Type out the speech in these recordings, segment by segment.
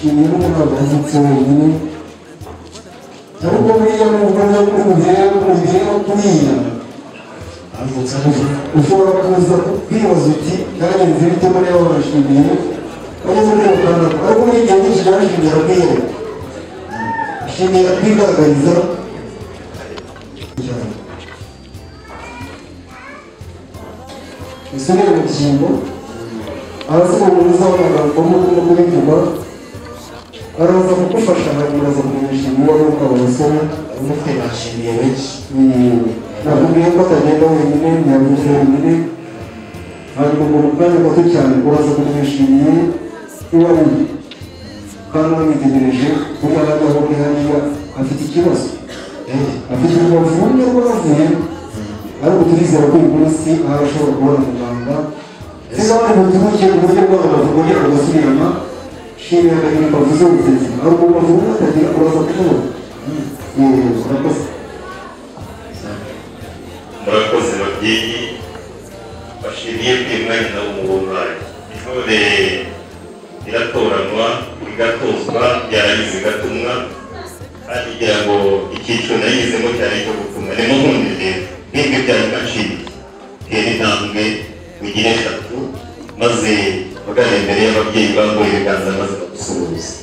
shimira umwana wazutse wenyine ariko buriya mu Rwanda umuhera kuriya ushobora kuza kwibaza uti kandi nzi bituma niba barashimiye bageze muri uwo kantu ariko muri igihe nyinshi barashimira kwiyereka shimira kwigaragariza isubire mu cyimbo arasaba umuza w'amagambo no kubivuga araza kugufasha hanyuma aza kumenyesha uwo ari uko abasore umutwe bashimiye benshi nakubwiye ko atagenda wenyine ntiyavuze wenyine hanyuma mu kanya gato cyane uraza kumenyesha uwo ari we kandi wamwitegereje kuko aragaho ni hariya afite ikibazo afite urubavu rumwe rwaravuye ariko turizera ko uyu munsi aho ashobora kubona muganga sinabandi mutubukiye ku buryo bw'abantu bongera bagasubirana shimira akagira imbavu z'ubuzima hari umubavu umwe atagira uraza kubona murakoze murakoze babyeyi bashimiye kwimwanya w'umuhungayi intore iratoranwa igatozwa byaragize igatumwa kandi kugira ngo icyiciro nayizemo cyari cyo gutumwa ni mu nkundi rero n'ibyo byari gaciro tera intambwe mugire 3 maze bagane imbere y'ababyeyi bambaye ibiganza maze bagusuhuza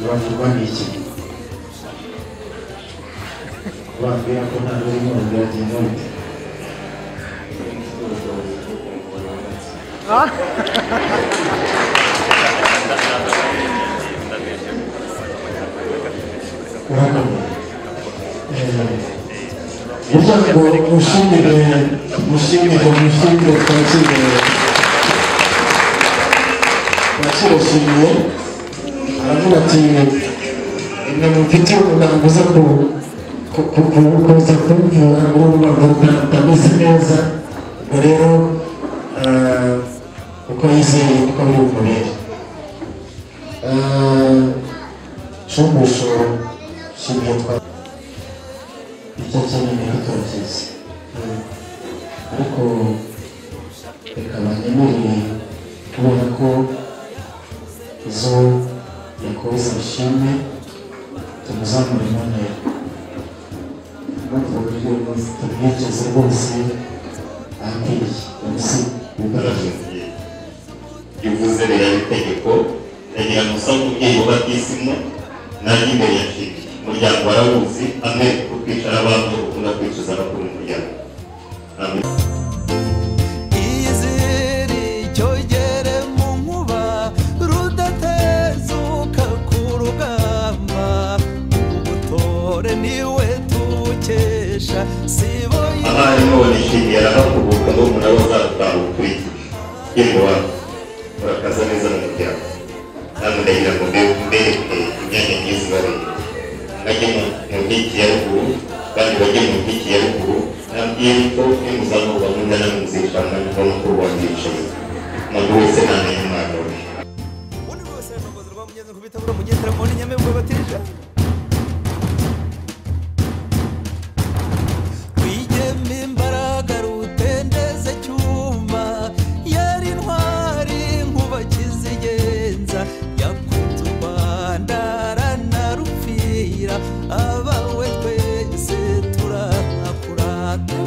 bavugwa n'iki babwira ko nta rurimo ruragenda bite mushimire twakirashimiye aravuga ati imwe mufite umugambi uza kuza kumvura urubavu rutameze neza ubwo rero uko yizeye uko biri bumubere shumbusho shimiye twa icyo kinini kitoroshye ariko reka banyemerere kubera ko izo yakoze ishimwe tumuzamure none tubwigeze rwose ahakwiye ubusi bw'ubwaraje ivuze rero itegeko ndagira ngo usaba umubyeyi wa batisimu nanjye imbere ya shiki umuryango warawuzi hamwe kutwicara abantu ukunda kwicuza abakuru umuryango amen ahari none ishimiye arahakubuka ngo umuntu aba azataha ukurikije yewe urakaza neza mu muryango namwe ndagira ngo mbereke imyanya myiza ibareba bajye mu nkiki ya ruguru kandi bajye mu nkiki ya ruguru nabwiye ko nimuzamurwa mungana muzishanga niko mukuru wanjye yicaye umuntu wese ntamenya umwana we ubundi bwose n'abakozi rwamugenze kubitabura mugendera mu nyamembe batije abawe twese turakurata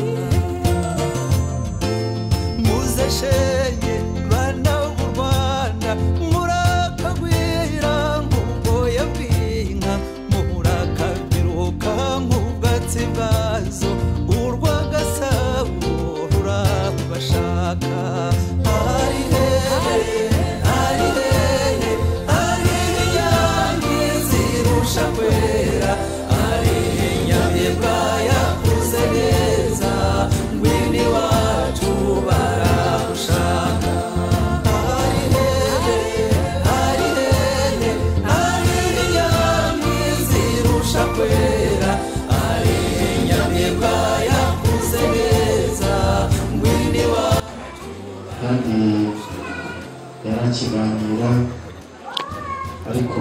muze shenge bana b'u Rwanda murakagwira nk'ubwoya bw'inka tukakiganira ariko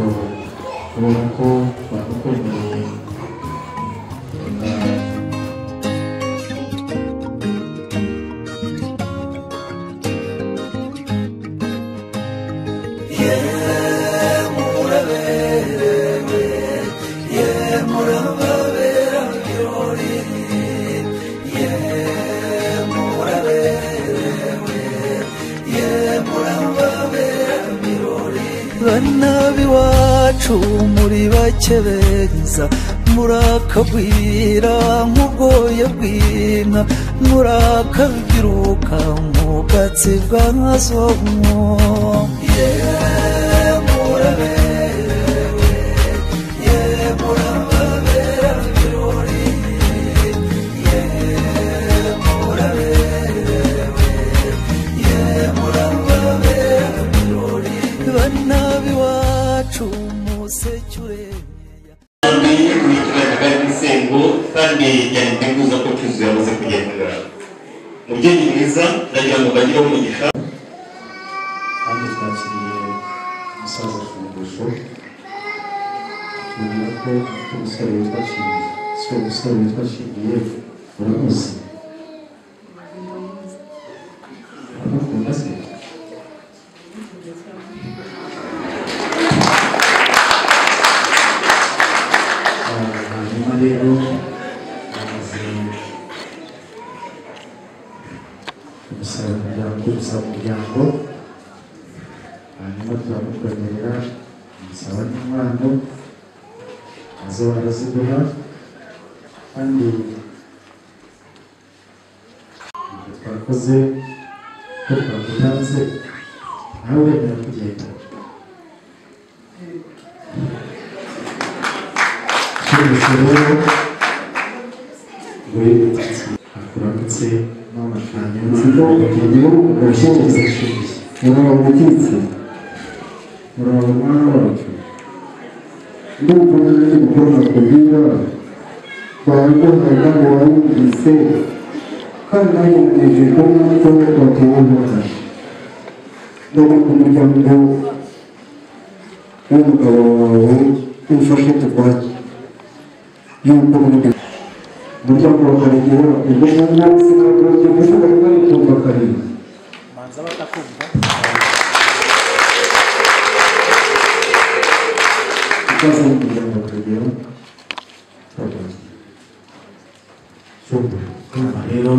kubera ko bakwemereye bana b'iwacu muri bake beza murakagwira nk'ubwoya bw'inka murakabyiruka mu bwatsi bwa nkazomo muraberewe murababera birori muraberewe murababera birori bana b'iwacu musecyure kandi yaniteguza ko cyuzuye amaze kugenda mubyeyi mwiza ndagira ngo bagire umugisha kandi twakiriye umusaza Shumbusho tubona ko umusore witwa Kingi si umusore witwa Kingiye uramuzi uramukunda se hanyuma rero gusaba umuryango hanyuma turamukwemerera umusaba n'umwana azo baraziguha kandi ibyo twakoze ko twagutanze nawe wemera kugenda cyose rero akuramutse n'amashanya urabutitse urabona wacu ndumva nari gukora kubwira baguhaga ngo wayumvise kandi nayo ko n'uko watewe inka no ku muryango w'umugabo wawe ufashe tukwaki yuko umuryango wa Karegeya ubwo munsi n'ubwo ushobora kuba yitumva Karere manza batakumva ikaze umuryango wa Karegeya rero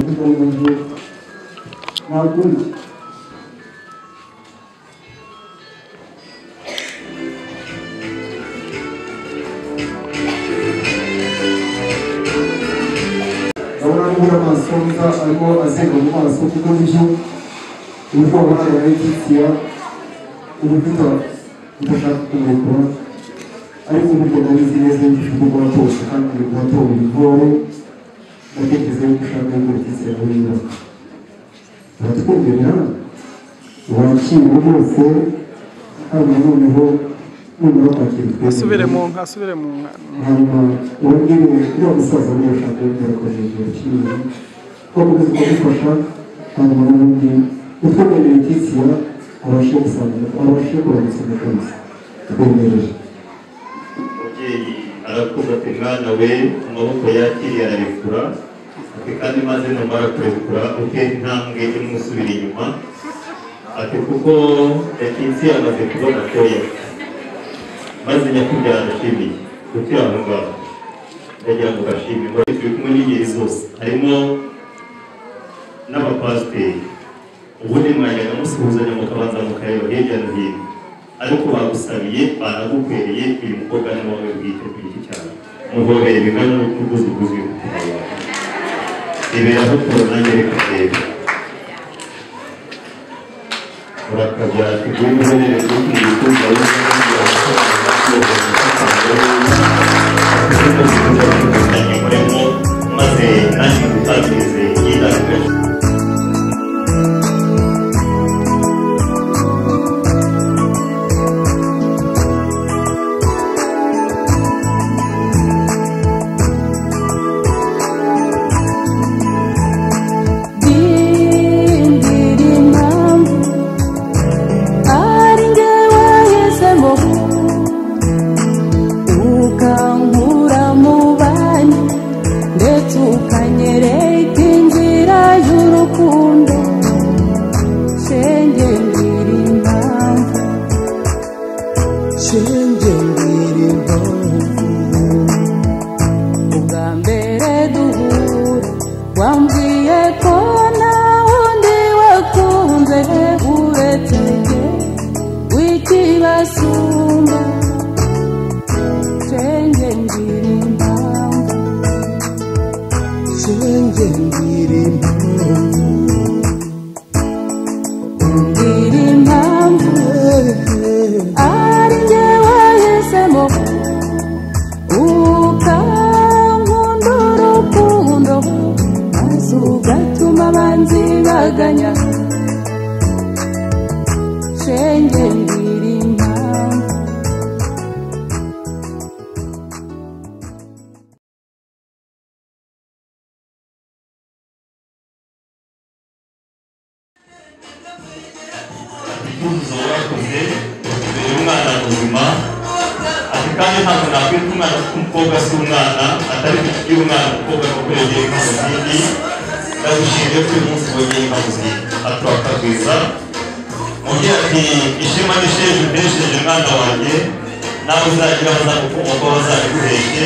ntabwo amasoza ariko azenga mu maso kuko nibyo ubwo wabaye Letitia ubufite udashaka kumurikura ariko uburyo nabizi neza y'igifite ubwo watose kandi uri kuhatora ibigore ndatekereza yuko ushaka yuko Letitia yahurinda uratwumvira wakira rwose hanyuma noneho numara kwakira twese asubire mu nka hanyuma ubabwire uriya musaza niyo ushaka yongera akoresheje yakiriye ko mukomeza kumufasha hanyuma n'ubundi utwemerera Letitia abashe gusangira abashe kuramutsa rwose twemereje umubyeyi arakuza ati mwana we amaboko yakiriye ararekura ati kandi maze numara kurekura utera intambwe imwe usubira inyuma ati kuko Letitia amaze kubona koya maze nyakubyara ndashimiye gutira aho ngaho ndagira ngo bashime ngo turi kumwe n'ingeri zose harimo n'abapasiteri ubundi mwajyaga musuhuzanya mukabanza mukareba hirya no hino ariko bagusabiye banagukwereye uyu mukobwa ni wowe bwite ku giti cyawe muhobere bingana n'ukuguzuguzi umutima wawe iberaho nanjye reka rero urakabyara tuguye n'uburere bw'ukwiriye kumva maze nanjye gutangirize yirangije Dindiri mambu shenge ndirimbo ubwa mbere duhura wambwiye ko nta wundi wakunze uretse njye w'ikibasumba shenge ndirimbo shenge ndirimbo ari njye wahisemo ukankunda urukundo maze ugatuma abanzi baganya shenge ngira impamvu ikuzo warakoze uyu mwana muzima ati kandi ntabwo nakwita umwana w'umukobwa si umwana atari kugira umwana w'umukobwa kuko yegeye nk'amuzindi ndagushimiye ko uyu munsi wegeye nk'amuzindi aturakagwiza mubwira ati ishema n'isheje unesheje mwana wanjye nawe uzagira abazagukomoka bazabiguheshe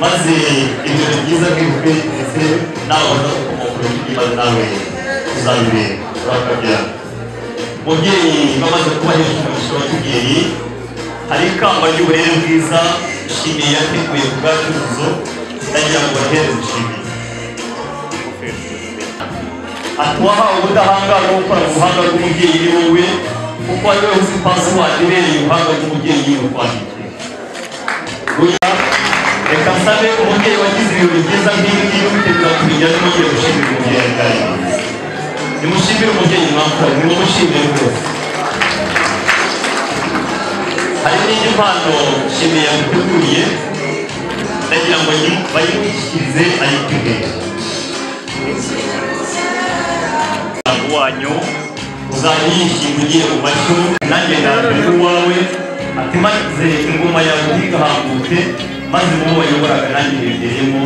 maze ibintu byiza bw'ibuke ndetse nawe bazagukomoka urugigi maze nawe uzabibera urakabyara mubyeyi bamaze kubahesha umugisha w'ababyeyi hari ikamba ry'uburere bwiza ishimiye yateguye ku bwacuruzo ndagira ngo bahereze ishimiye ati wahawe ubudahangarwa bwo gukora mu buhanga bw'umubyeyi ni wowe kuko ari we uzi pasiwadi ibereye ubuhanga bw'umubyeyi yiwe kwandikira reka nsabe umubyeyi wagize ibirori byiza nk'ibi ngibi bitegura kubijya n'umubyeyi gushimira umubyeyi bwawe nimushimire umubyeyi mwakora nimumushimire rwose hari n'indi mpano shimiye yamuteguriye ndagira ngo bayimushyikirize ayitege wanyu uzajya yishinga ugiye mu mashyo nanjye nambere uwawe ati maze ingoma yawe ntigahambute maze mubo wayoboraga nanjye negereyemo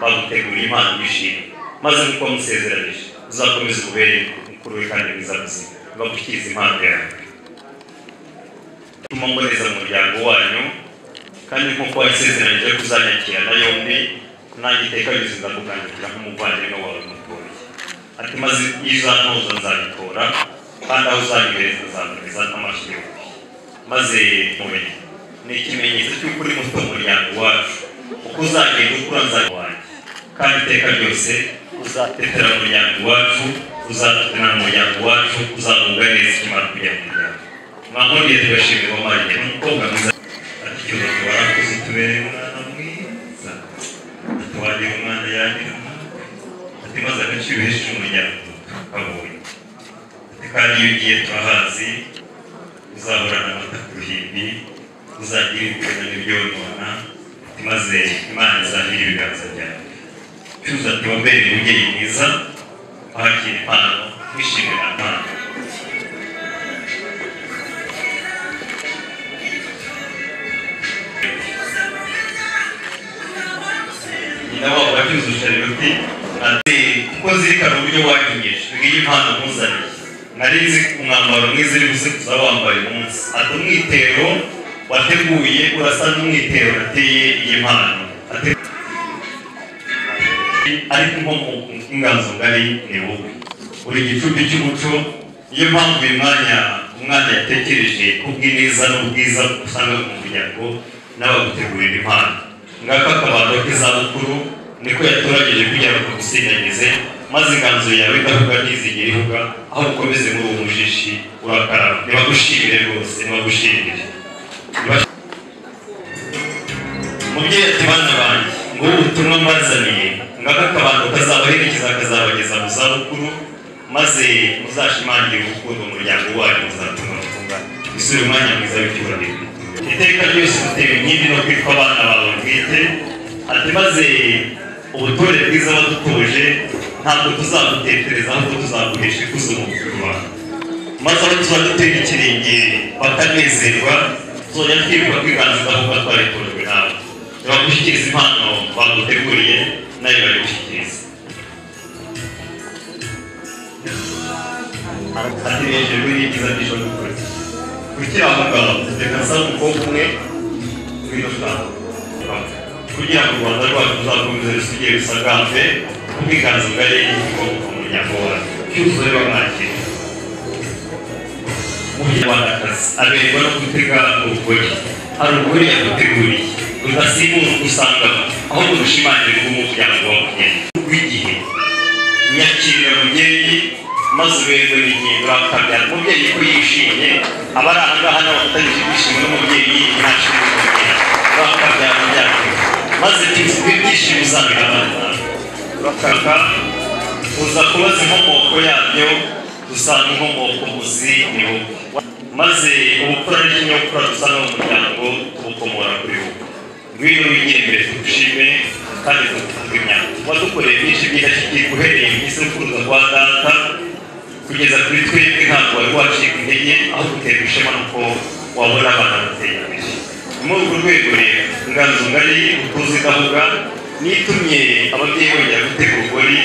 bagutegura impano y'ishimwe maze nk'uko wamusezeranije uzakomeza ububere mukuru we kandi mwiza muzima bagushyikiriza impano yawe tuma mboneza mu muryango wanyu kandi nk'uko wasezeranije kuzanyakira na yombi nanjye iteka ryose ndakugandikira nk'umuvandimwe wawe mutoya ati maze izantoza nzabitora kandi aho uzanyohereza nzamuhereza n'amashyi yose maze mumenye ni ikimenyetso cy'uko uri muto mu muryango wacu uko uzagenda ukura nzaba wanjye kandi iteka ryose uzatetera mu muryango wacu uzatetera mu muryango wacu uzamunga neza ikimara kujya mu muryango mwankongeye tugashimira uwamariye n'umukobwa mwiza ati cyubahiro warakoze utubereye umwana mwiza ati wagira umwana yagira ati maze agaciro uhesheje umuryango kabonye ati kandi iyo ugiye turahazi uzahorana amata ku ruhimbi uzagira ibikono n'ibyonona ati maze imana izahira ibiganza byawe cyuza ati wambereye umubyeyi mwiza wakira impano wishimira impano nyina wabo wacyuzuje rero ati kuko zirikana uburyo wakinyije ngiyi impano muzaniye nari nzi umwambaro mwiza uri buze kuza wambaye umunsi ati umwitero wateguye urasa n'umwitero nateye iyi mpano ariko inkomoko inganzo ngari ni wowe uri igicucu cy'umuco niyo mpamvu uyu mwanya umwana yatekereje kubw'ineza n'ubwiza usanga mu muryango n'abagutegurira impano ngaka akabando k'izabukuru niko yatoragije kugira ngo agusindagize maze inganzo yawe idahuga ntizigere ihuga aho ukomeze muri uwo mujishi urakaraba nibagushimire rwose nibagushimire umubyeyi ati bana banjye ngo ubutumwa mbazaniye ngaka akabando kazabaherekeza kazabageza mu zabukuru maze muzashimangire urukundo umuryango wanyu muzatuma rutunga isura umwanya mwiza w'icyubahiro iteka ryose dutewe inkindi no kwitwa abana bawe bwite ati maze ubutore bwiza badutoje ntabwo tuzagutekereza ahubwo tuzaguhesha ikuzo mu bikorwa maze aho tuba dutera ikirenge bakanezerwa tuzajya twibuka kwiganza idahuga twaritojwe nawe ntibagushyikiriza impano baguteguriye nayo bari gushyikiriza ati hejuru y'ibyiza by'ijoro n'ukuri kugira ngo ngaho reka nsaba umukobwa umwe w'ino shamba kugira ngo u Rwanda rwacu ruzakomeze rusigire rusagambe ubwiganze bwari n'igikomoka mu muryango wacu cyuzuye bamwakira umunyarwandakazi aberwa no gutega urugori hari urugori yaguteguriye rudasimbura gusangamo ahubwo rushimangira umuryango wawe rw'igihe nyakirira mubyeyi maze uberwe n'ingingo urakabyara umubyeyi ko yishimye aba ari ahangaha nawe afatanyije ibyishimo n'umubyeyi ntashimwe urakabyara umuryango maze ibyishimo uzamira abana bawe urakaka uza kubaza inkomoko yabyo dusanga inkomoko muzi ni wowe maze ubupfura n'ikinyabupfura dusa n'uwo muryango tubukomora kuri wowe ngwino wigire imbere tugushime kandi tugutunge imyaka wadukoreye byinshi by'indashyikirwa uhereye mu isekuruza rwa data kugeza kuri twebwe ntabwo wari wacika intege aho guterwa ishema nuko wabona abana bateye imbere muri urwo rwego rero inganzo ngari utuzi idahuga nitumye ababyeyi bongera gutega urugori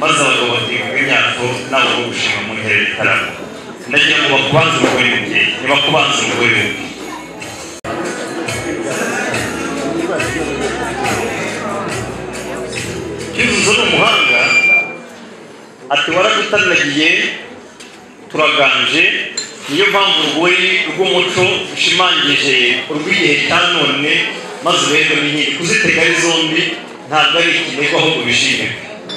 maze abagabo bakivuga imyato nabo bo gushima mu ntera y'igitaramo ndagira ngo bakubanze umugore mubyeyi nibakubanze umugore mubyeyi Cyuzuzo ni umuhanga ati waragutanagiye turaganje niyo mpamvu urugori rw'umuco ushimangije urw'igihe cya none maze urebe n'inkiri kuzitega ari zombi ntabwo ari ikinego ahubwo bishimire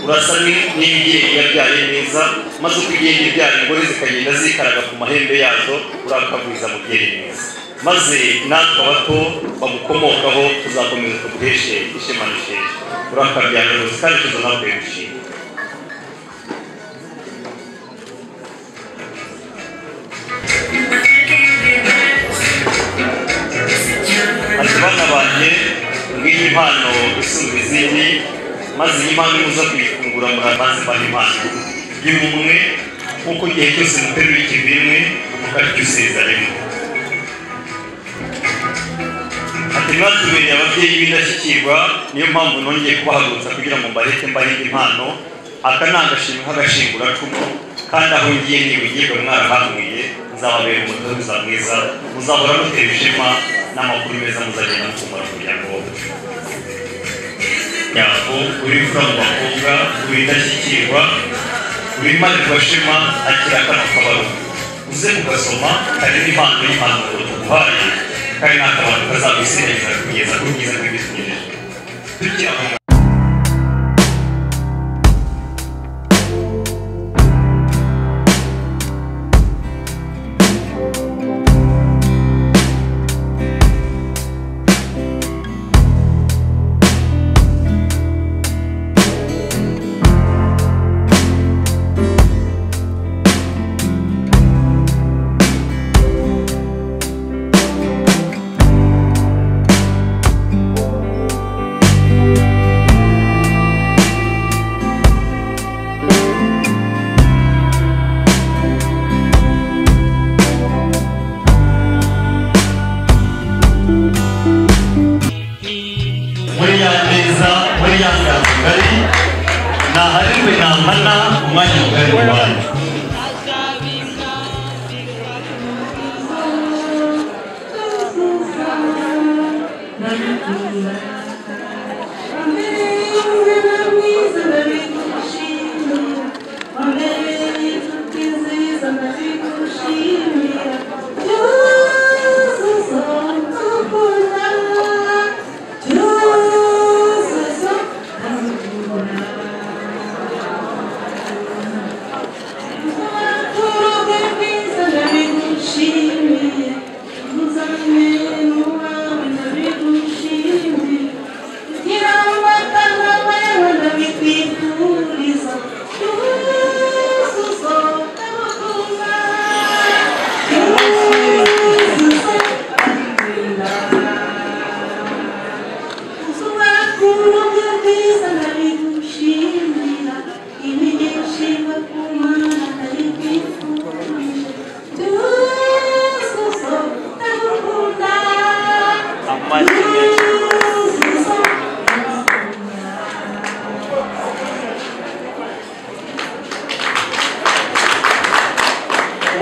urasa n'imbyeyi yabyaye neza maze uko igenda ibyara ingore zikagenda zikaraga ku mahembe yazo urakagwiza mubyeyi neza maze natwe abato bagukomokaho tuzakomeza tuguheshe ishema n'isheja urakabyara rwose kandi tuzo natwe gushima ati bana banjye ngiyi impano isumba izindi maze iyi mpano muza kuyifungura muramaze mbana impano y'ubumwe nk'uko igihe cyose muteruye ikivimwe mukarya useza rimwe ati mwatubereye ababyeyi b'indashyikirwa niyo mpamvu nongeye kubahagurutsa kugira ngo mbareke mbahe impano aka ni agashimwe k'agashinguracumu kandi aho ngiye ntibugirwe mwarahanuye nzababera umutoza mwiza muzahora mutera ishema n'amakuru meza muzagenda mukumura kugira ngo nyako uri fura mu bakobwa uri indashyikirwa uri imparirwashema agira kano kabaro uze kugasoma hari n'impano y'impanuro tuguhaye kandi n'akabantu kazagusindagiza kugeza ku bwiza bw'ibitugejeje tukira mu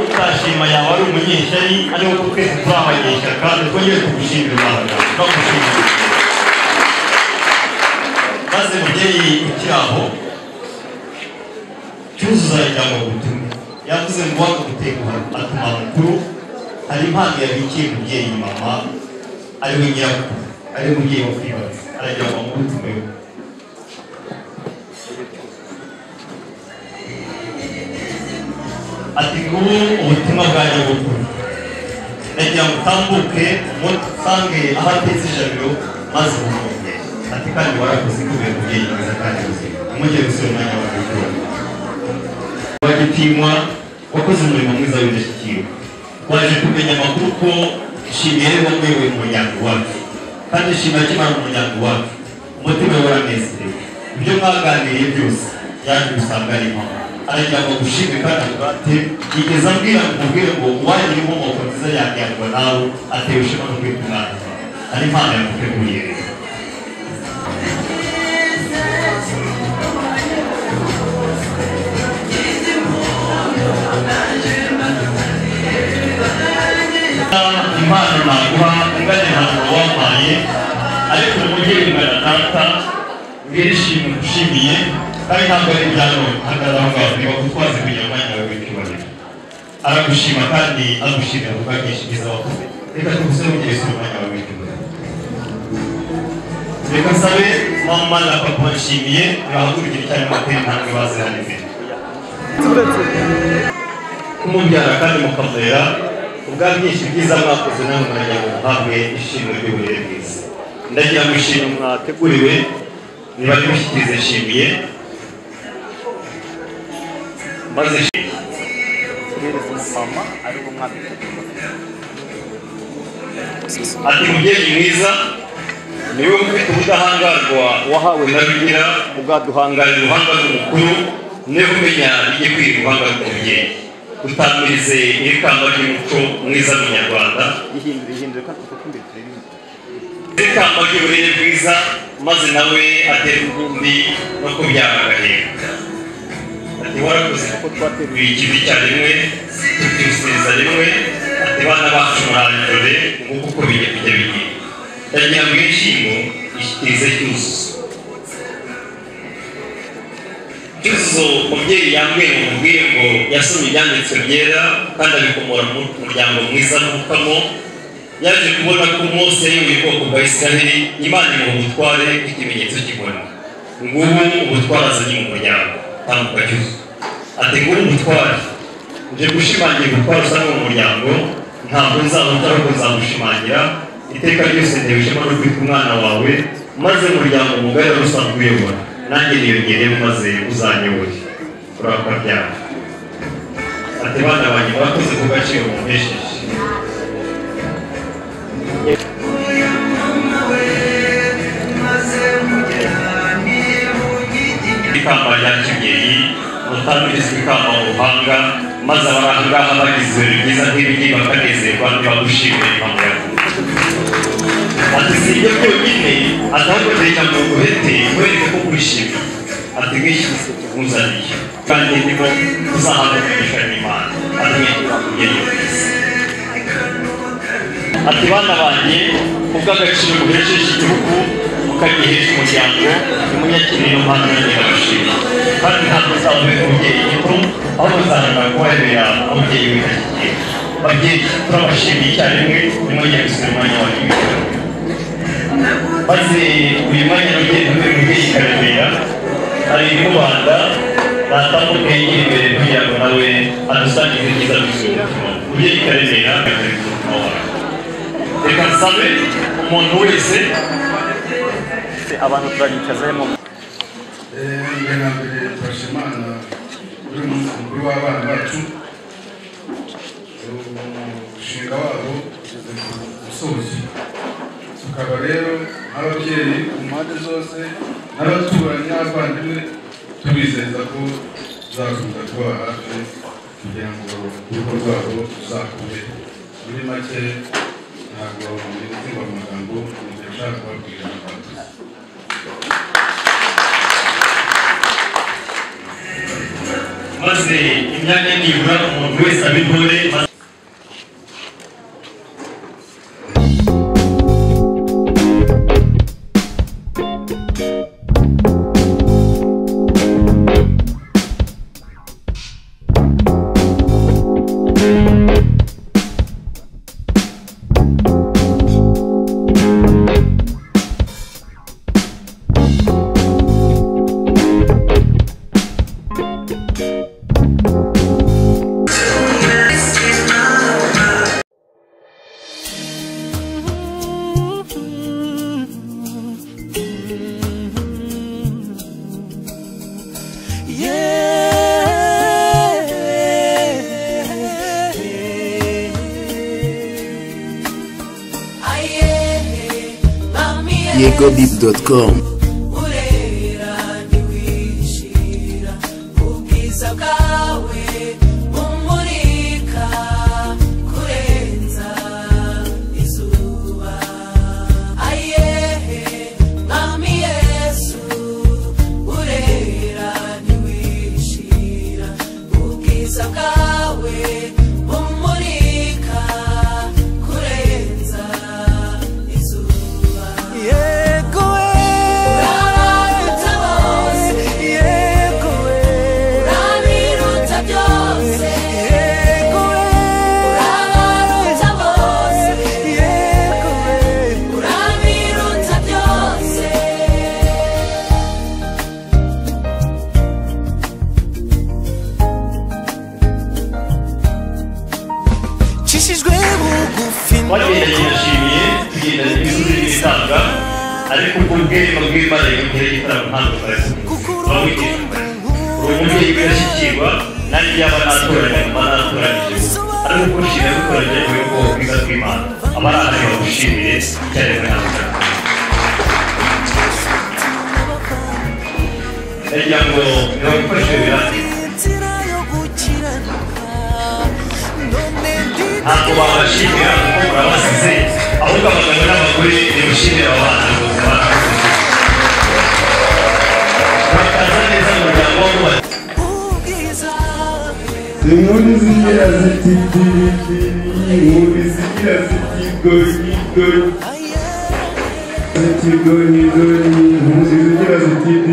utashima yawe ari umunyeshyari ariho twese turabagesha kandi twongere kugushimira Imana no gushimira maze mubyeyi ukiraho cyuzuza ijambo gutumye yavuze ngo wakagutegura atuma mukuru hari impano yabikiye mubyeyi mama ariwe nyirakuru ariwe mubyeyi wo kwibaza aragira ngo amutumeho ati ngubu ubutumwa bwa nyogokuru ndagira ngo utambuke musange aho atetse ijabiro maze umwumve ati kandi warakoze kubera umubyeyi mwiza kandi muzima umujye gusura umwanya wawe w'ukuri wagitimwa wakoze umurimo mwiza w'indashyikirwa waje kumenya amakuru ko ishimiye wamwewe mu muryango wacu kandi ishimiye akimara mu muryango wacu umutima we waranezerewe ibyo mwaganiriye byose yaje gusanga ari impamo aragira ngo gushime kandi agurate yigeze ambwira ngo mubwire ngo uwagira inkomoko nziza yagirwa nawe atewe ishema no kwita umwana ari impano yaguteguriye rero impano naguha ungane ntabwo wampaye ariko umubyeyi ungana data mbwirishimye ushimiye kandi ntabwo ari ibyano hagarara aho ngaho niba kutwaze kugira umwanya wawe w'icyubahiro aragushima kandi agushimira kuko byinshi byiza wakoze reka tugusore mugihe usura umwanya wawe w'icyubahiro reka nsabe mama na papa nshimiye bahagurukire cyane mubatera intambwe baze hano imbere kumubyara kandi mukamurera ubwa byinshi byiza mwakoze nawe muragira ngo muhabwe ishimwe ry'uburere bwiza ndagira ngo ishimwe mwateguriwe niba nimushyikirize nshimiye maze ati mubyeyi mwiza niwe ufite ubudahangarwa wahawe na bigira ugaduhangarira uruhanga rw'umukuru niwe umenya igikwiye uruhanga rw'umubyeyi utamirize ikamba ry'umuco mwiza mu Nyarwanda ikamba ry'uburere bwiza maze nawe atera inkumbi no kubyara agaheka ati warakoze kuko twateruye ikivi cya rimwe tukirusiza rimwe ati bana bacu murandore nguko uko bijya bigira ndagira ngo ishimo ishyikirize cyuzuzo Cyuzuzo umubyeyi yambwiye ngo mubwire ngo yasomye ibyanditswe byera kandi abikomora mu muryango mwiza n'umukamo. Yaje kubona ko Mose yayoboye ubwoko bwa Isiraheli, Imana imuha ubutware nk'ikimenyetso cy'inkoni. Ngubu ubutware azanye mu muryango tambuka Cyuzuzo. Ati ngubu ubutware uje gushimangira ubutware usanga mu muryango, ntabwo nzabuta ahubwo nzagushimangira. Iteka ryose ntewe ishema no kwita umwana wawe, maze umuryango mugari wari usanzwe uyobora nanjye niyongereho maze uzanyobore. Urakabyara. Ati bana banjye murakoze ku gaciro mumpesheje. Ikamba rya kibyeyi mutambiriza ikamba mu ruhanga, maze abarangaha bagize ibyiza nk'ibigi bakanezerwa ntibagushimire impamvu yavuze. Ati si ibyo byonyine, atahubwo reka ngo uguhete wereke ko kwishimye. Ati nk'ishyize muzaniye kandi ndimo uzahabwa umugisha n'Imana. Ati mwekura kugera iyo kwisi. Ati bana banjye kubw'agaciro muhesheje igihugu mukagihesha umuryango, nimunyakirire impano y'agaciro kandi ntabwo uzavuye umubyeyi gito, aho muzahanga kubarebera umubyeyi w'indashyikirwa. Babyeyi turabashimiye icyarimwe, nimwongere gusubira umwanya wanyu w'ijoro. Maze uyu mwanya n'ugenda uvuye umubyeyi Karemera hari n'Rwanda natambuke yigira imbere kugira ngo nawe adusangize ibyiza by'ubuzima. Umubyeyi Karemera akagira umutima wawe. Reka nsabe umuntu wese abantu turagicazemo. Mbere na mbere turashimana uri umunsi mukuru w'abana bacu, umushinga wabo ugeze ku musozi. Tukaba rero ababyeyi ku mpande zose n'abaturanyi n'abavandimwe tubizeza ko tuzakomeza kuba hafi kugira ngo urugo rwabo ruzakure. Muri make ntabwo nzimba amagambo nshaka kubabwira abantu. Maze imyanya nibura umuntu wese abitore. YegoDeep.com. ariko kubwira mabwira bareka kire gitaramo ntabwo barese umubyeyi birashyikirwa nari byaba natoranye banatoranyije ariko kushira gukoranye ko kwiga kw'Imana abarahari bagushimire cyane kandi ngo nabikoreshe birati ntabwo babashimira kuko murabasize ahubwo abagabo n'abagore nimushimira abana bakaza neza mu muryango w'abubatsi. Inkuru zigira ziti inkuru zigira ziti gonyigoni ziti gonyigoni inkuru zigira ziti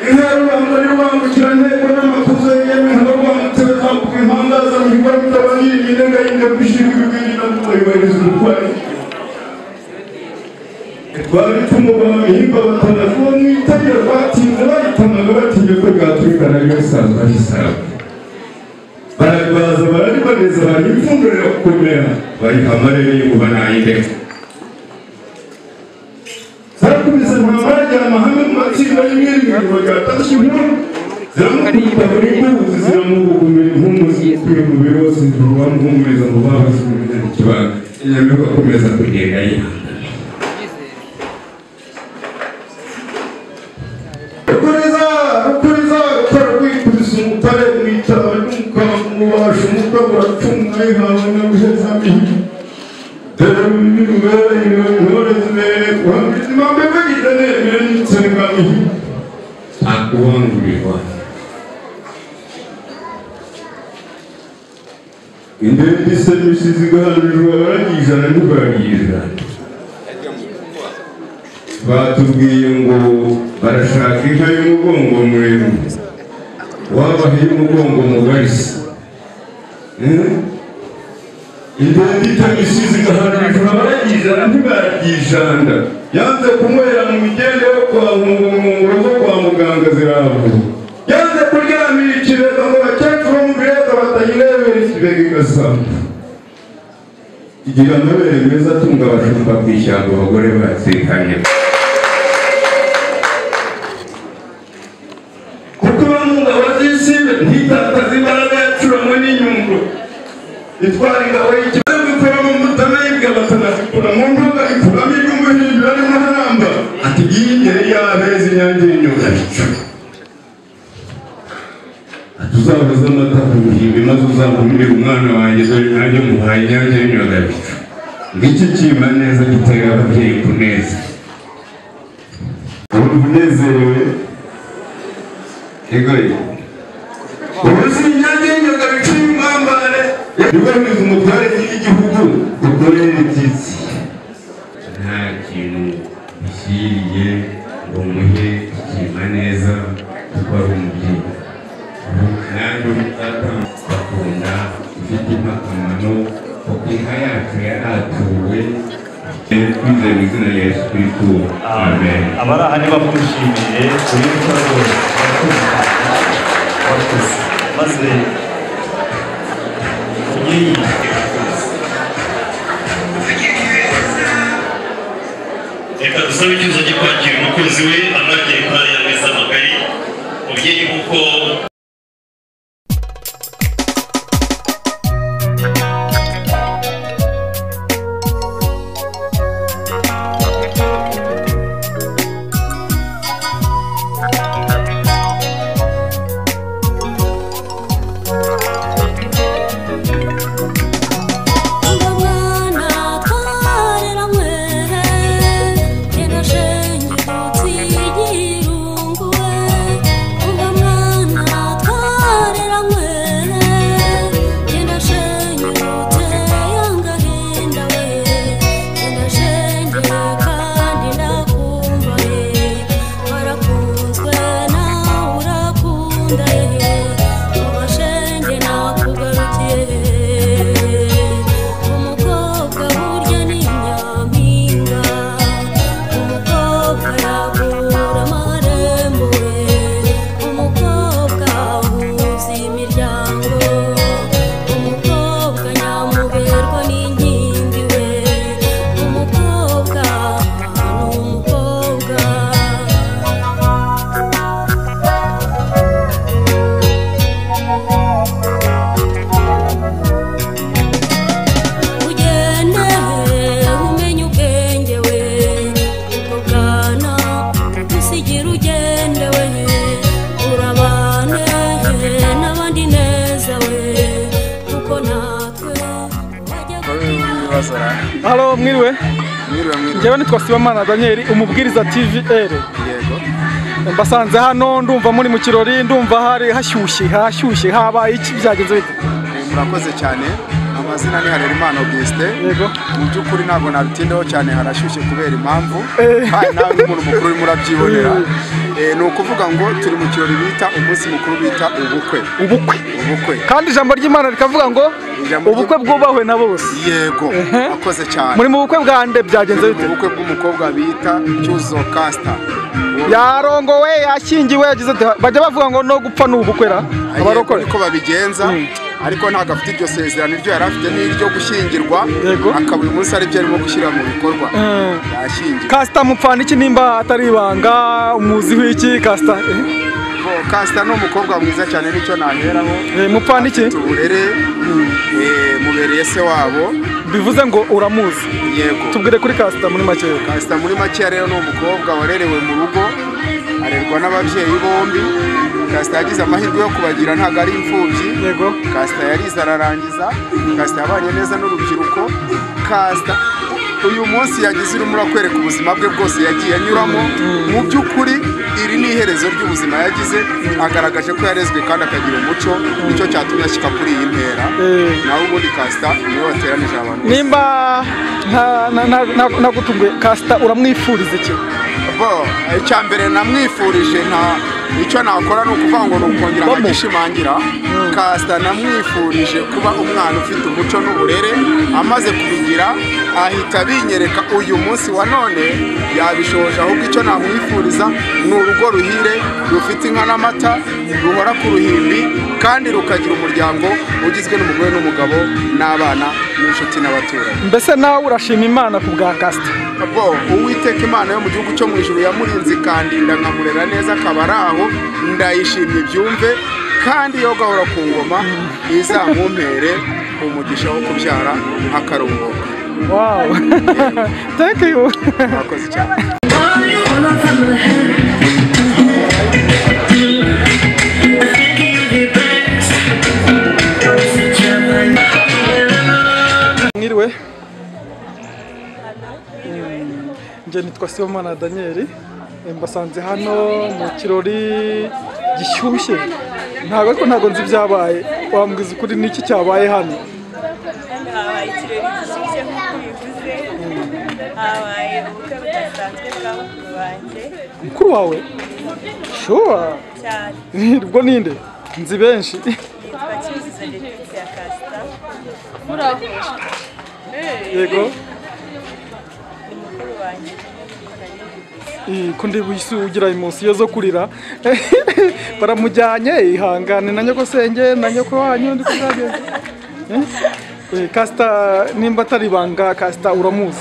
intero bambaye bambukiranye n'amakuzo y'imihoro bamutera zambuka impandaza mu bigo bitabaniye iminega y'indabishiri bibiri na mubariwariza umutwari twari tumugama mihigo batanavuga mu itangira batinze bayitamaga batinye ko bwaturikana ariyo isanzwe ahisaba barabaza bararibaneza barayifungurira gukomera bayiha amarere y'ububa nayindeka sarakubise ntamara amahame mu matsinda y'imyirindiro bagatashye inkuru ziramukubita buri ngubu ziramugugumira impumuzi ukwiye umubiri wose bamuhumuriza ngo babasubirane ikibanga inyamibwa akomeza kugenda yihangana rukuriza gukora kwikuriza umutare mwitaba ry'umukango waje umugabo uracunga yihawe n'abuhezamihi dore intore zibereye kuhamiriza impamvu bagize nemere n'itsengamihi akubangurirwa indende isemisizi igahanurirwa baragijana ntibagijana batubwiye ngo barashaka inka y'umugongo muremure wabaha y'umugongo mugari indende itamisizi igahanurirwa baragijana ntibagijana yanze kunywera mu migende yo kwa nkunguru zo kwa muganga ziravuga yanze kuryamira ikibega ngo bakecuru bo mu bireta batayirebera ikibega igasamba igira amabere meza atunga abashumba ku ishyamba abagore batsikanye kuko bamunga bazisibe ntitakaza imbaraga yacuranywe n'inyundo itwara ingabo y'ikibazo gukuramo mutana y'ibwa batanazikura mu ndoga ikuramo ibyumba hejuru arimo haramba ati yingere yabeza inyange y'inyundo tuzabuze amata ku buhimbi maze uzamurire umwana wanjye dore nanjye muhaye inyange y'inyundo ngiki kima neza gitera ababyeyi kuneza ubu unezerewe egoye ubuzi inyange y'inyundo biciye umwambare yubahiriza umutware w'igihugu ukorera ibyitsi nta kintu bishyiriye ngo umuhe kima neza kuko ari umubyeyi nanjye ubutaka bakunda ifite impakamano kuko inka yacu yaratuwe twizeye mu izina rya Yesu Kristo amen abari aha nibamushimiye kuri gukora rwose wakoze maze reka dusabe icyuzo cyo kwakira umukozi we amagere kwa ya meza magari mubyeyi kuko Halo mwiriwe. Njyewe nitwa Sibomana Daniel umubwiriza TVR. Yego. Mbasanze hano ndumva muri mu kirori ndumva hari hashyushye habaye iki byagenze bite? Murakoze cyane. amazina ni Harerimana Augustin. Yego. Mu by'ukuri ntabwo nabitindaho cyane harashyushye kubera impamvu. Kandi nawe n'umuntu mukuru urimo urabyibonera. Ni ukuvuga ngo turi mu kirori bita umunsi mukuru bita ubukwe. Kandi ijambo ry'Imana rikavuga ngo ubukwe bwubahwe na bose. Yego. Akoze cyane. Muri mu bukwe bwande byagenze bite? Ubukwe bw'umukobwa bita Cyuzo Caster. Yarongowe yashyingiwe yagize bajya bavuga ngo no gupfa n'ubukwera abarokore ko babigenza ariko ntago afite iryo sezerano iryo yari afite n'iryo gushyingirwa akaba uyu munsi ari byo arimo gushyira mu bikorwa yashyingiwe. Caster mupfana iki nimba atari ibanga umuzi w'iki Caster? Caster ni umukobwa mwiza cyane nicyo naheraho. Mupfana iki? Uburere mubereye se wabo. Bivuze ngo uramuzi. Yego. Tubwire kuri Caster muri make. Caster muri make rero ni umukobwa warerewe mu rugo arerwa n'ababyeyi bombi. Caster yagize amahirwe yo kubagira ntago ari imfubyi. Yego. Caster yarize ararangiza. Caster yabanye neza n'urubyiruko. Caster uyu munsi yagize urimo urakwereka ubuzima bwe bwose yagiye anyuramo. Mu by'ukuri iri ni iherezo ry'ubuzima yagize agaragaje ko yarezwe kandi akagira umuco nicyo cyatumye ashyika kuri iyi ntera. Nawe ubundi Caster niwe wateranije abantu. Nimba nagutunguye Caster uramwifuriza iki? Icya mbere namwifurije icyo nakora ni ukuvuga ngo ni ukongera agishimangira. Caster namwifurije kuba umwana ufite umuco n'uburere amaze kubigira ahita binyereka uyu munsi wa none yabishoje. Ahubwo icyo namwifuriza ni urugo ruhire rufite inka n'amata ruhora ku ruhimbi kandi rukagira umuryango ugizwe n'umugore n'umugabo n'abana n'inshuti n'abaturanyi. Mbese nawe urashima Imana ku bwa Caster? Uwiteka Imana yo mu gihugu cyo mu ijuru yamurinze ikandinda nkamurera neza akaba ari aho ndayishimye byumve kandi yo gahora ku ngoma izamumpere umugisha wo kubyara akaruhuka. Wow. Thank you. Mwakoze cyane. Mwiriwe. Nje nitwa Sibomana Daniel. Mbasanze hano mu kirori gishyushye. Ntago nzi byabaye. Wambwiza ukuri niki cyabaye hano? Habaye ikirori gishyushye nk'uko bivuze. Habaye ubukwe budasanzwe bwa mukuru wanjye. Mukuru wawe? Sure. Cyane. Ubwo ninde? Nzi benshi. Yitwa Cyuzuzo Letitia Caster. Muraho. Yego. Ni mukuru wanjye. Kundi wisugira emotion zo kurira baramujyanye ihangane na nyogosenge na nyoko wanyu ndi kuzageza. Caster nimba atari banga Caster uramuzi?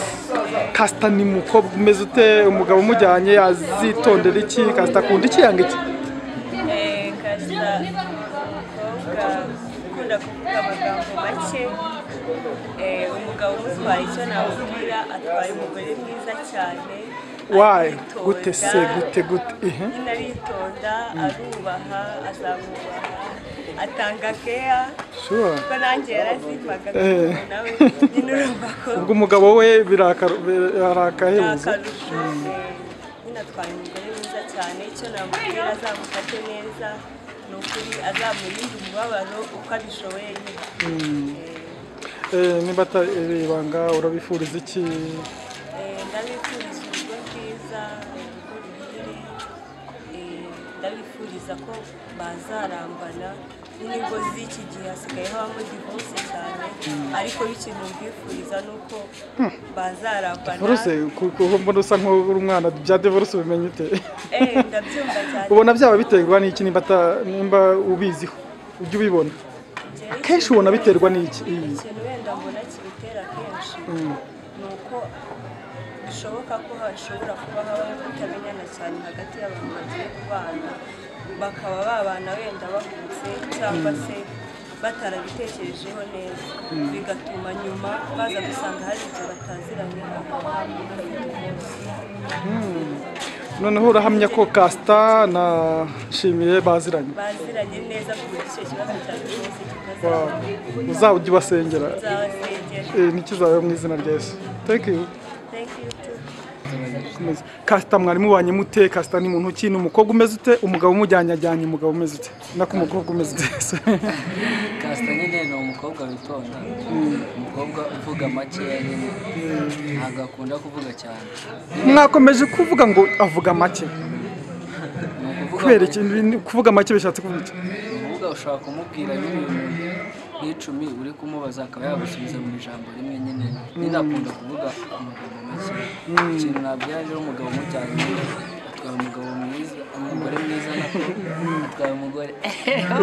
Caster ni mukobwa umeze ute? Umugabo umujyanye azitondera iki? Caster akunda iki yanga iki? Caster umukobwa ukunda kuvuga amagambo make. Umugabo umutwaye icyo nawubwira atwaye umugore mwiza cyane. Why? Gute se gute? Aritonda, arubaha, azamubaha, atanga care. Sure. Ko nanjye yarazimaga nawe nyine urumva ko ubwo umugabo we arakahebuza. Nyine atwaye umugore mwiza cyane icyo namubwira azamufate neza ni ukuri azamurinde umubabaro uko abishoboye nyine. Niba atari ibanga urabifuriza iki? Ndabifuriza urugo rwiza, urugo ruhire, ndabifuriza ko bazarambana. N'ingo z'iki gihe hasigaye habamo divorce cyane ariko ikintu mbifuriza ni uko bazarambana. Divorce kuko mbona usa nk'uri umwana bya divorce ubimenye ute? Ndabyumva cyane. Ubona byaba biterwa n'iki nimba ubiziho ujye ubibona? Kenshi ubona biterwa n'iki? Ikintu wenda mbona kibitera kenshi ni uko bishoboka ko hashobora kuba habaho kutamenyana cyane hagati y'abantu bagiye kubana bakaba babana wenda bahutse cyangwa se batarabitekerejeho neza bigatuma nyuma baza gusanga hari ibyo bataziranye. Noneho urahamya ko Caster na Shimiye baziranye neza ku buryo icyo kibazo cyane cyose uzajya ubasengera uzabasengera n'ikizabe mu izina rya Yesu. Thank you. Thank you too. Kasita mwari mubanye mute? Kasita ni muntu ki? Ni umukobwa umeze ute? Umugabo umujyanye ajyanye umugabo umeze ute? Nako umukobwa umeze ute? Kasita nyine ni umukobwa witonda, umukobwa uvuga make nyine, ntabwo akunda kuvuga cyane. Mwakomeje kuvuga ngo avuga make. Kubera ikintu kuvuga make bishatse kuvuga iki? Uvuga ushaka kumubwira n'ibintu nk'icumi uri kumubaza akaba yagusubiza mu ijambo rimwe nyine. Nyine akunda kuvuga amagambo make. Ikintu nabwira rero umugabo umujyanye atwara umugabo mwiza, umugore mwiza nako atwara umugore.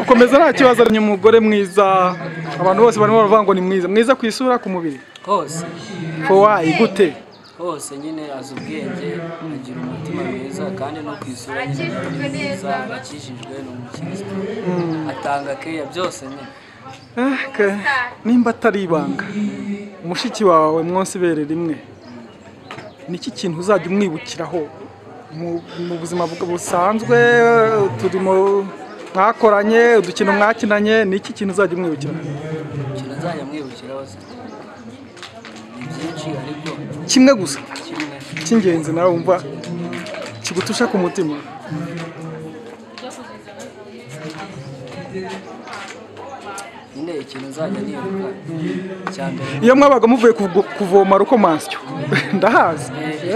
Ukomeza nta kibazo ari umugore mwiza. Abantu bose barimo baravuga ngo ni mwiza. Mwiza ku isura, ku mubiri hose. Why gute? Hose nyine azi ubwenge, agira umutima mwiza kandi no ku isura nyine ni mwiza, akijijwe n'umukristo. Atanga keya byose nyine. Nimba atari ibanga, umushiki wawe mwose ibere rimwe, niki kintu uzajya umwibukiraho mu buzima busanzwe? Turimo mwakoranye, udukino mwakinanye, niki kintu uzajya umwibukiraho? Ikintu uzajya mwibukiraho ni byinshi ariko kimwe gusa cy'ingenzi nawe wumva kigutusha ku mutima. nyine ikintu nzajya nibuka cyambere iyo mwabaga muvuye kuvoma rukomansyo ndahazi.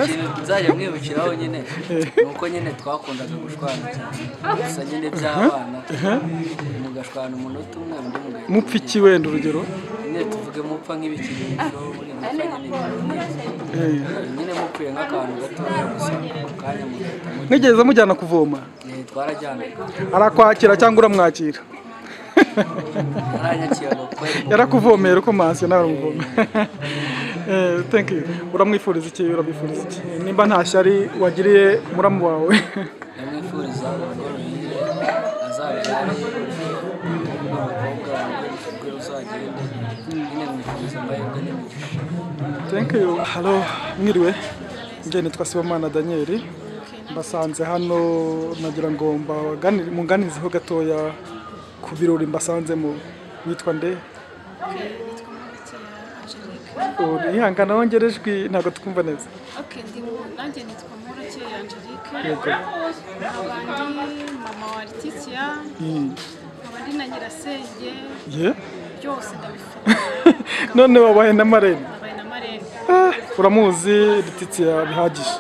ikintu nzajya mwibukiraho nyine nuko nyine twakundaga gushwana cyane, gusa nyine by'abana mugashwana umunota umwe undi mugahita mupfa iki wenda urugero? nyine tuvuge mupfa nk'ibikinisho muri nyine mupfuye nk'akantu gatoya gusa kanya mugahita mwigeze mujyana kuvoma? Twarajyana. Arakwakira cyangwa uramwakira? Yarakuvomera uko maso nawe umuvomera. Thank you. Uramwifuriza iki? Urabifuriza iki? Nimba nta shyari wagiriye muramu wawe? Ndamwifuriza ubugoroyi azabyara umukobwa we uzagenda nyine mwifuriza amahirwe n'imigisha. Thank you. Hello, mwiriwe. Njye nitwa Sibomana Daniel. Mbasanze hano nagira ngo munganizeho gatoya ku birori mbasanzemo. Witwa nde? Ihangana wongerejwe ntabwo twumva neza. Okay, nanjye nitwa Murakeye Angelique. Abandi mama wa Letitia. Abandi na Nyirasenge. Byose ndabifite. None wabaye na marene? Wabaye na marene. Uramuzi Letitia bihagije.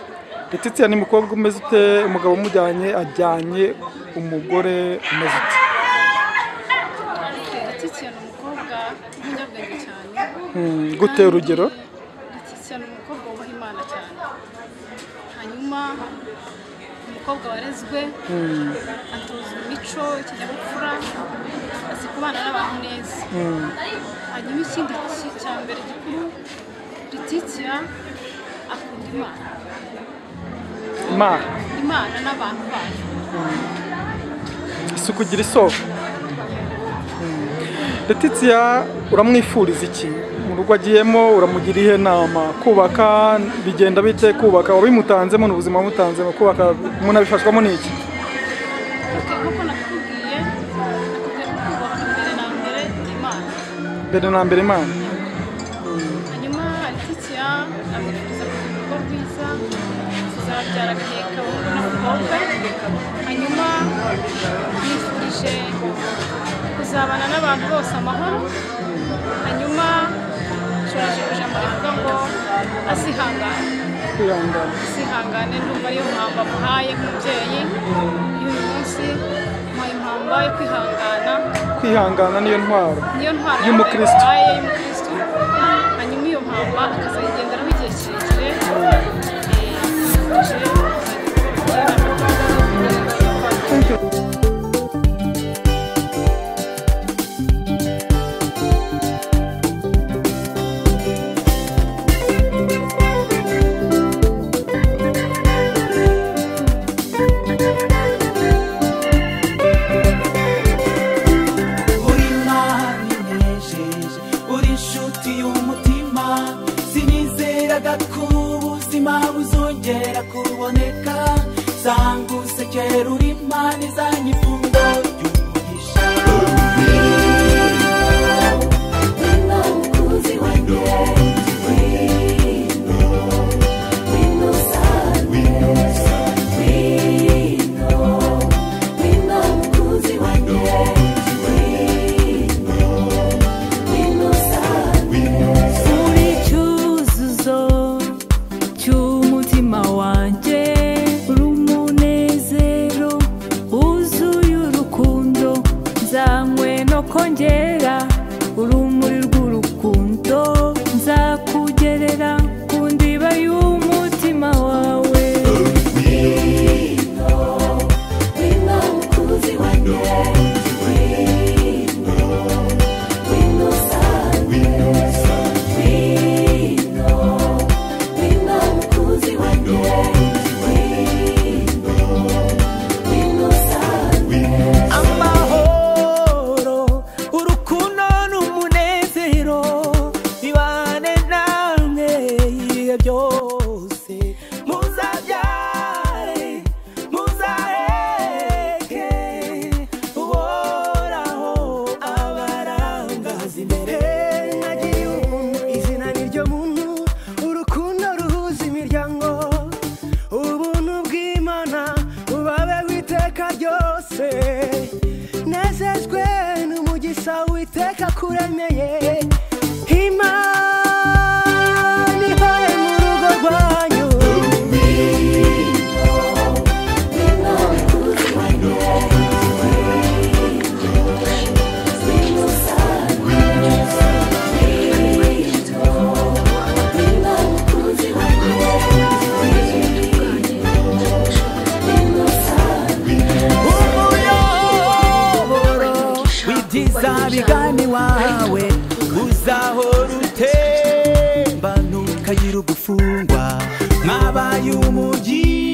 Letitia ni umukobwa umeze ute? Umugabo umujyanye ajyanye umugore umeze ute? Letitia ni umukobwa w'umunyabwenge cyane. Gute urugero? Letitia ni umukobwa wubaha Imana cyane. Hanyuma umukobwa warezwe, atoza imico, ikinyabupfura, azi kubana n'abantu neza. Hanyuma ikindi cya mbere gikuru, Letitia akunda Imana n'abantu bayo. Isuku kugira isoko. Letitia uramwifuriza iki? Mu rugo agiyemo uramugira ihe nama? Kubaka bigenda bite? Kubaka wabimutanzemo n'ubuzima wamutanzemo, kubaka umuntu abifashwamo n'iki? Kuko nakubwiye kubaka mbere na mbere Imana. Hanyuma Letitia amwifuriza kugira urugo rwiza, kuzabyara agaheka n'umukobwa. Hanyuma yifurije kuzabana n'abantu bose amahoro. Hanyuma shoraje ijambo rivuga ngo asihangane ndumva ariyo mpamba muhaye nk'umubyeyi y'uyu munsi. Muhaye impamba yo kwihangana niyo ntwaro y'umukristo. Hanyuma iyo mpamba akazayigenderaho igihe kirekire. Uri inshuti y'umutima, sinizi uzabigani wawe uzahora utemba ntukagira ugufungwa mwabaye umugi